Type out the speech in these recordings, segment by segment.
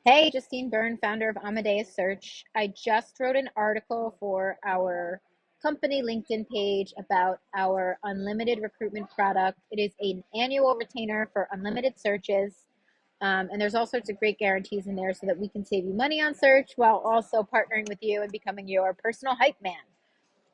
Hey, Justine Byrne, founder of Amadeus Search. I just wrote an article for our company LinkedIn page about our unlimited recruitment product. It is an annual retainer for unlimited searches. And there's all sorts of great guarantees in there so that we can save you money on search while also partnering with you and becoming your personal hype man.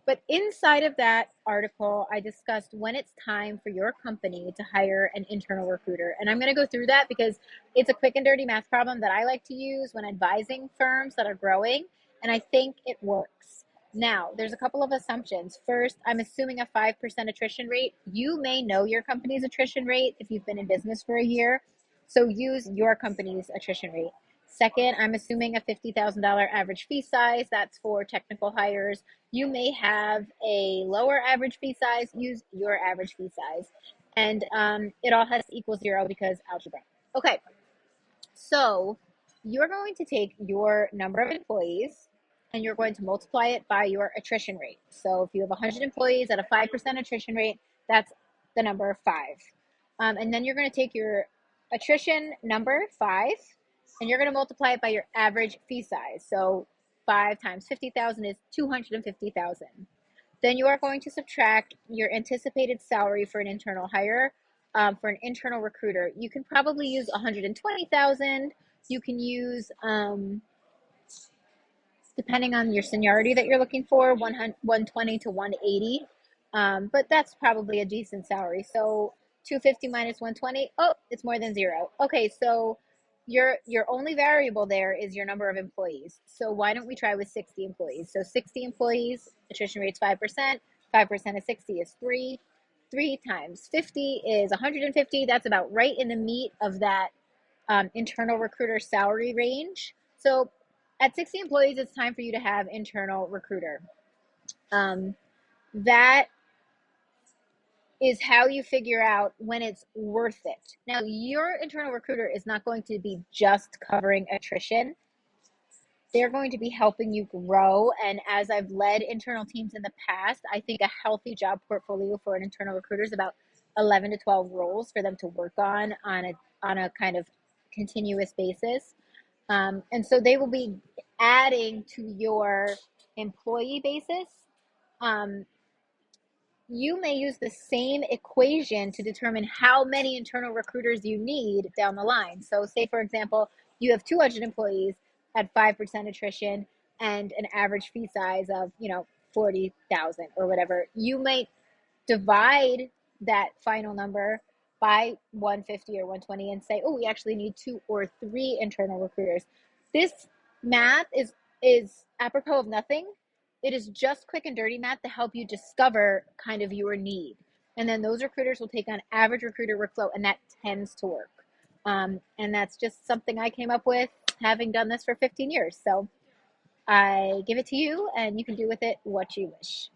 But inside of that article, I discussed when it's time for your company to hire an internal recruiter. And I'm going to go through that because it's a quick and dirty math problem that I like to use when advising firms that are growing. And I think it works. Now, there's a couple of assumptions. First, I'm assuming a 5% attrition rate. You may know your company's attrition rate if you've been in business for a year. So use your company's attrition rate. Second, I'm assuming a $50,000 average fee size. That's for technical hires. You may have a lower average fee size. Use your average fee size. And it all has to equal zero because algebra. Okay, so you're going to take your number of employees and you're going to multiply it by your attrition rate. So if you have 100 employees at a 5% attrition rate, that's the number five. And then you're going to take your attrition number five and you're going to multiply it by your average fee size. So 5 times 50,000 is 250,000. Then you are going to subtract your anticipated salary for an internal hire. For an internal recruiter, you can probably use 120,000. You can use, depending on your seniority that you're looking for, 120 to 180. But that's probably a decent salary. So 250 minus 120. Oh, it's more than zero. Okay, so your only variable there is your number of employees. So why don't we try with 60 employees? So 60 employees, attrition rate's 5%. 5% of 60 is 3. 3 times 50 is 150. That's about right in the meat of that internal recruiter salary range. So at 60 employees, it's time for you to have internal recruiter. Um, that is how you figure out when it's worth it. Now, your internal recruiter is not going to be just covering attrition. They're going to be helping you grow. And as I've led internal teams in the past, I think a healthy job portfolio for an internal recruiter is about 11 to 12 roles for them to work on a kind of continuous basis. And so they will be adding to your employee basis. Um, you may use the same equation to determine how many internal recruiters you need down the line. So, say for example, you have 200 employees at 5% attrition and an average fee size of 40,000 or whatever. You might divide that final number by 150 or 120 and say, oh, we actually need 2 or 3 internal recruiters. This math is apropos of nothing. It is just quick and dirty math to help you discover kind of your need. And then those recruiters will take on average recruiter workflow, and that tends to work. And that's just something I came up with having done this for 15 years. So I give it to you, and you can do with it what you wish.